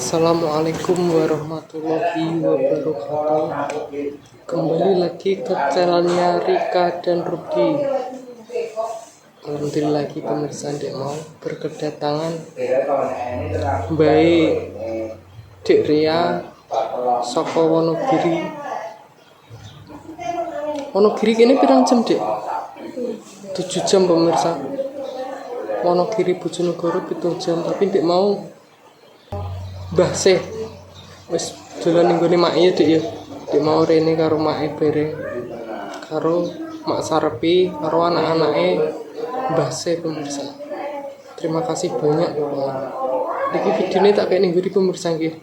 Assalamualaikum warahmatullahi wabarakatuh. Kembali lagi ke channelnya Rika dan Rudi. Alhamdulillah lagi pemirsa Dek mau berkedatangan baik Dek Ria saka Wonogiri. Wonogiri kene pirang jam, Dek? 7 jam pemirsa. Wonogiri Bojonegoro 7 jam, tapi Dek mau Mbah sih wis dolan ning gone mak ya Dik ya. Dik mau rene karo mak bareng karo mak Sarepi karo anak-anake Mbah sih pemirsa. Terima kasih banyak. Iki videone tak kayak ning nguri pemirsa nggih.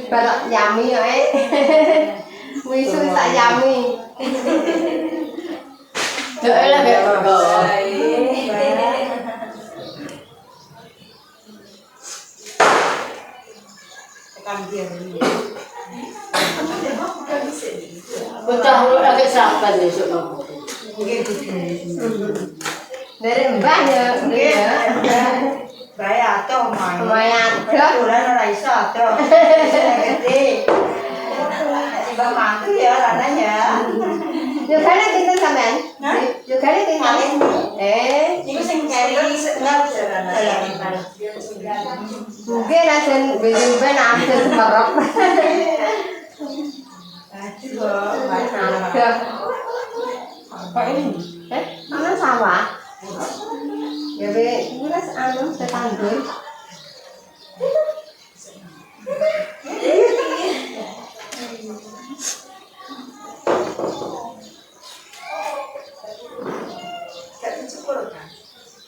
Balok yummy ya wisu tak yummy doa lah ya bocah lagi sabar besok dari mbah ya Bayar atau main? lumayan Bulan orang iso atau gede. Coba mantu ya rananya. juga nih tinggal sampean juga nih tinggal Itu sing cari nggak mungkin asen ben asen semerok ada apa ini? mana sawah ya be ini anu tetangga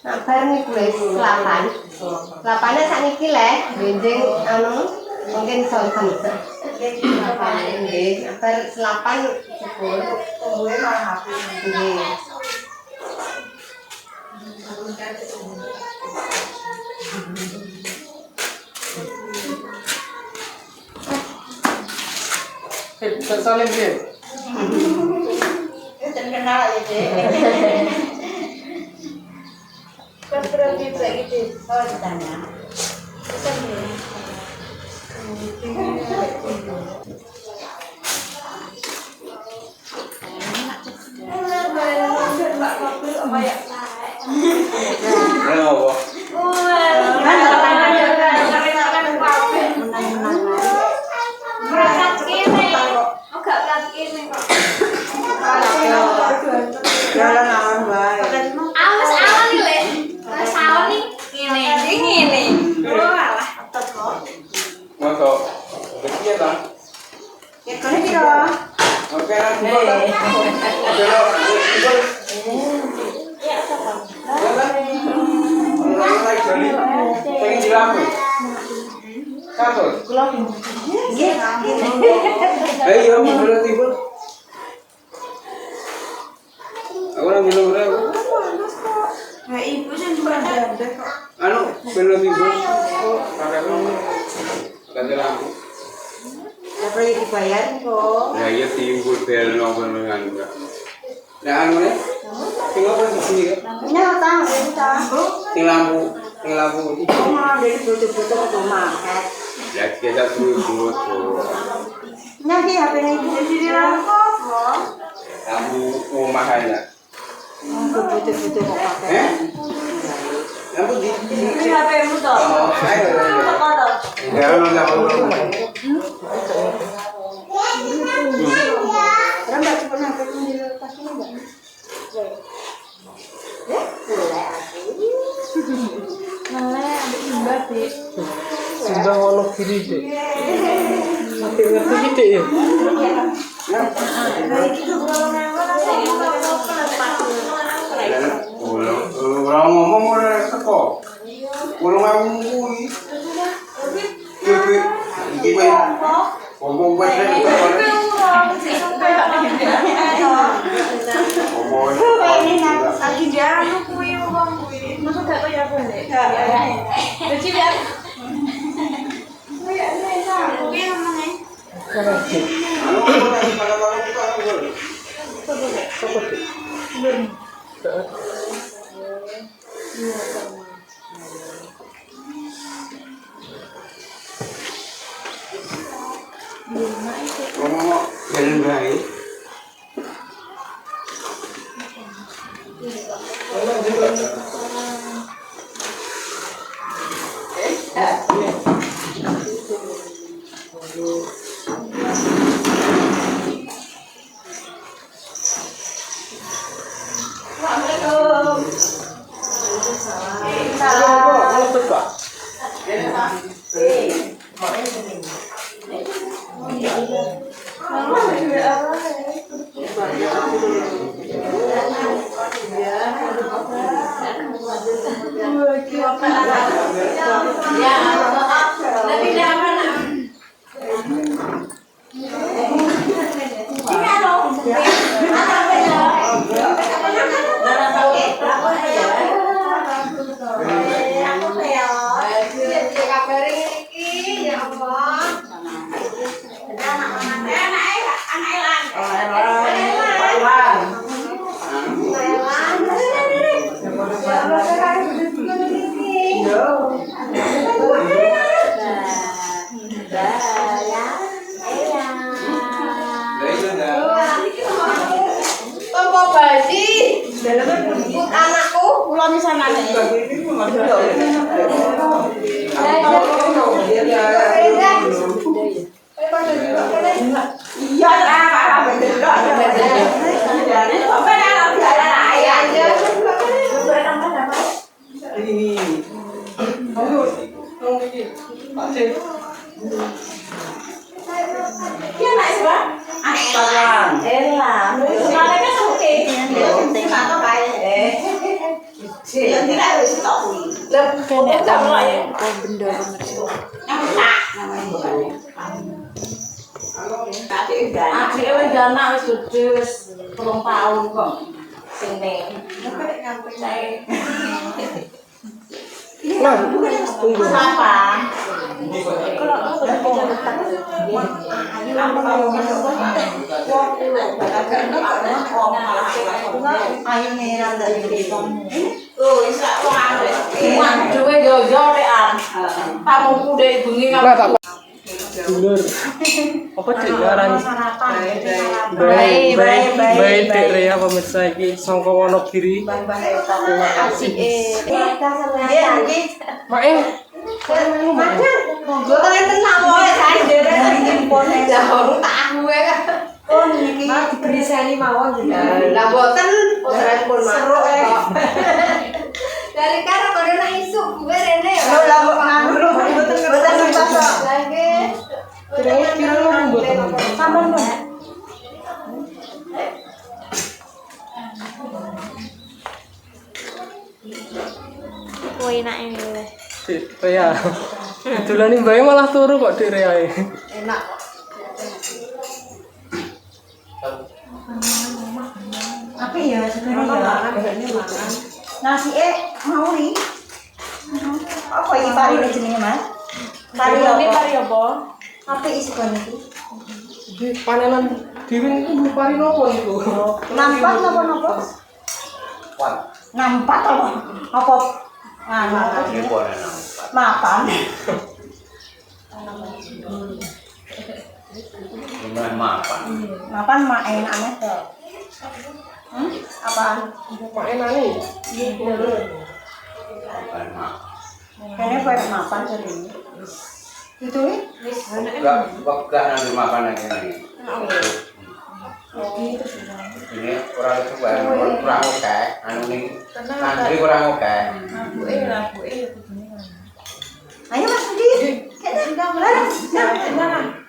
nah bar nih kulis 8 8-nya sak niki leh benjing anu mungkin sonten nggih bar 8 syukur Gue malah HP. nggih Salim nggih. Itu terkenal ya deh. Berapa gitu gitu? Oh ditanya. Jalan awan baik. Awas awan nih le, awas awan nih ngene. Oh alah. Masuk. Begitu kan? Ya kan kira. Oke, belok. Pengen dilampui. Kasus. Ayo, belum tiba. Aku nak belum berapa? Nah ibu sih juga ada kok. Anu belum tiba. Sampai belum. Ganti lampu. Apa yang dibayar kok? Ya iya timbul bel nomor dengan enggak. Nah anu nih. Tinggal apa di sini kan? Nyata, tahu. Tinggal lampu. Kok malah dari butuh-butuh ke market. Ya kita turut. Nanti HP ini bisa dirangkop loh. Lampu rumah aja. Butuh-butuh kok pakai. Lampu di. Ini HP-mu toh? Oh, ayo. Kok toh? Ya nggak perlu. Orang nggak pernah ketemu di lepas ini nggak? Boleh aku. Boleh, ada imbas sih. Sudah Wonogiri Dek. Sampai ngerti Dek ya. Baik itu kalau memang gak kaya boleh. Jadi biar kuwi ngomongnya. Ngomong jalan baik. Dulur. Apa cek arang? Baik Dek Rea pemirsa iki sangka Wonogiri. Mae. Monggo tenang wae sae nderek nyimpen lah wong tak aku wae kan. Oh niki dibrisani mawon jenengan. Lah mboten ora pun seruk kok. Dari karo kono nek isuk gue rene ya. Lho lah kok nganu mboten ngertos kok. Lah nggih. Terus kira lu mboten. Sampun Mbak. Kuwi enake ngene. Dek Rea. Dolani mbae malah turu kok Dek Rea. Enak kok. Apa ya sebenarnya ya? Nasi mau nih. Apa ini pari jenenge, Mas? Pari apa? Apa isi kon iki? Di panenan dhewe niku pari nopo niku? Nampak napa-napa? Nampak apa? Apa? Mapan. Mapan mak enaknya tuh. Apaan? Pak enane. Kayaknya kayak mapan sering. Itu nih? Enggak nanti makan lagi ini. Ini kurang itu kurang oke, anu nih, nanti kurang oke. Ayo Mas Budi. Kita sudah mulai.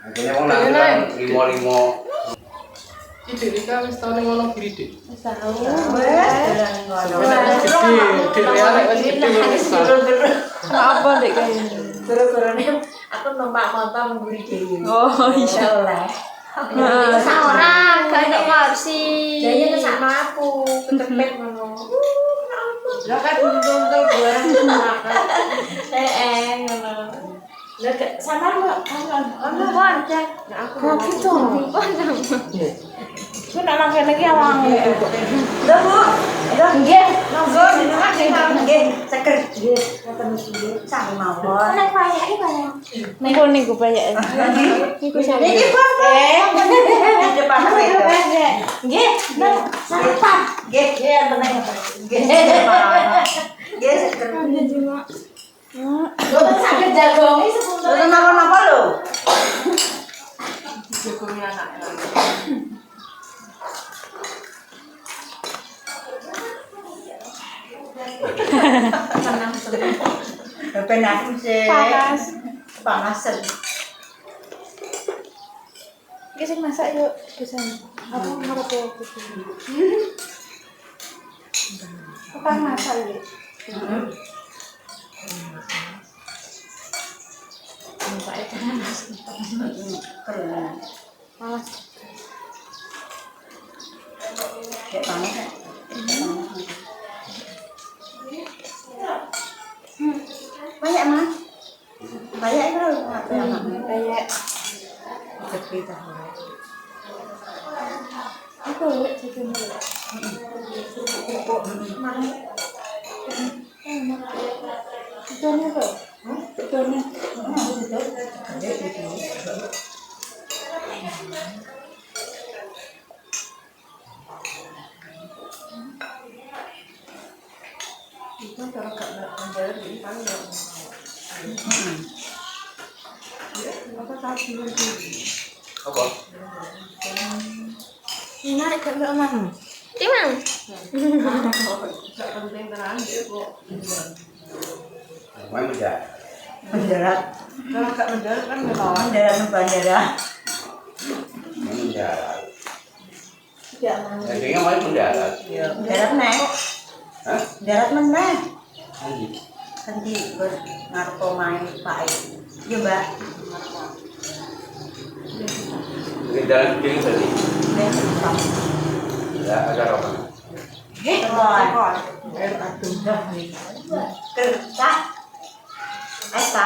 Akhirnya mau nanti limo. Ide Rika wis tau ning Wonogiri, Dik. Wes, Dek Rea nek wis gede wis. Apa Dek kaya? gara-garane aku numpak motor ngguri dhewe. Oh iya. Oleh. Sak orang, gak ada kursi. Lah iya kesakno aku, ketepet ngono. Lah kan untung-untung barang makan. ngono. Lah samar kok Ono wancak. Nah aku kok gitu. Ku nak makan lagi awang. Udah Bu. Udah nggih. Monggo jenengan nggih seger. Nggih, ngoten nggih. Sami mawon. Nek payake kaya. Niku payake. Niku sampe. Niki pun. Di depan itu. Nggih, sarapan. Nggih, nggih tenang. Nggih, nggih seger. Boten saged jagongi sepuluh. Boten napa-napa lho. dijagongi anak. Ben aku sih Panas. panasan. Iki sing masak yuk pisan. Aku ngarep aku. Apa masak iki? Keren. Malas. Kayak panas ya. Banyak mah. Banyak itu apa ya mah? Kayak Cerita. aku lihat chicken dulu. Itu nih tuh. Itu nih. Itu kalau gak mendadak di kan ya. Apa tadi lagi? Apa? Menarik kan Mbak Mama? Timang. Gak penting tenan dia kok. Main beda. Mendarat. Kalau gak mendadak kan nggak tahu. Mendarat ke bandara. Main mendarat. Tidak mau. Jadinya main mendarat. Mendarat nek. Hah? Mendarat meneh. Nanti. Nanti bos ngarep main Pak. Iya, Mbak. Di dalam piring tadi. Besok. Ya, ada apa? Tekon. Air aduh dah nih. Kertas. Esta.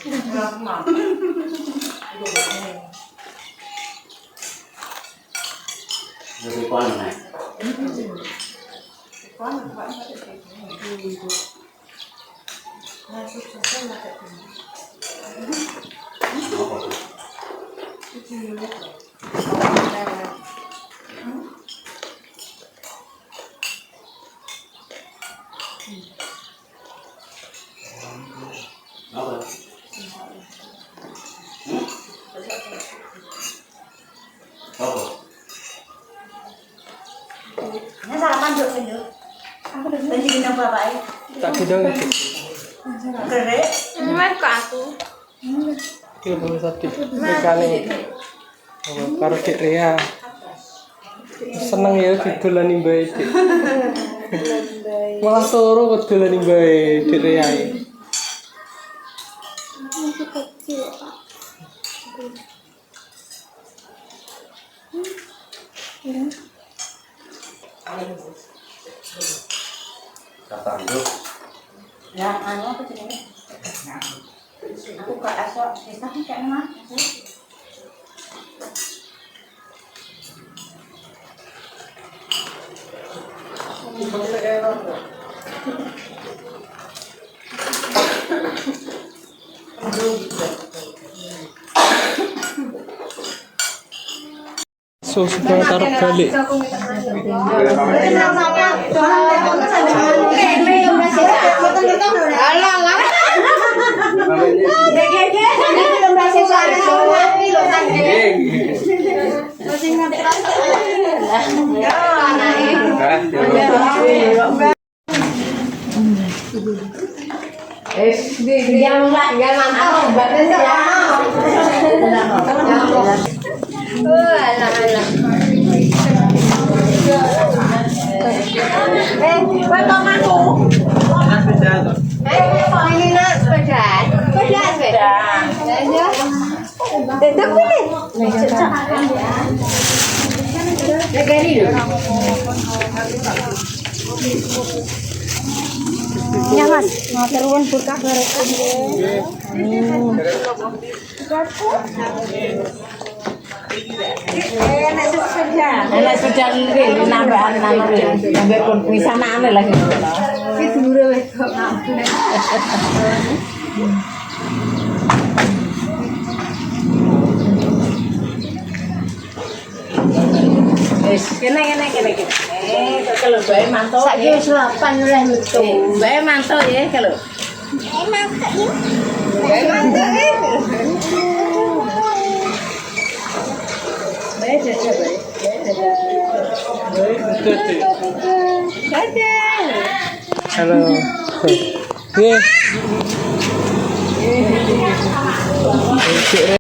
Kurang mah. Jadi kon naik. Kan Pak itu. Nah, suksesnya lah kayak gini. Apa tuh? Apa? Apa? Ini sarapan dulu dulu. Aku udah Tadi kita bapak Tak gedang iki. kerek. Ini kok aku. Iki pemirsa di bekane. Oh, karo Dik Rea. Seneng ya didolani mbae Dik. Malah turu kok dolani mbae Dik Rea iki. Masih kecil Pak. Ya. Kata hidup. Ya, anu apa sih ini? Aku ke esok, esok kayak mana? So sudah taruh balik. Dia mantap, badannya Ya Mas, matur nuwun berkah barokah. Enak sudah nggih nambahan nambah pun bisa nane lagi. Ki dure wis kok. Wis kene. Kok kalau bae mantuk. Saiki wis 8 oleh metu. Bae mantuk ya kalau. Bae mantuk ya. Bae jajan bae. Halo. Nggih.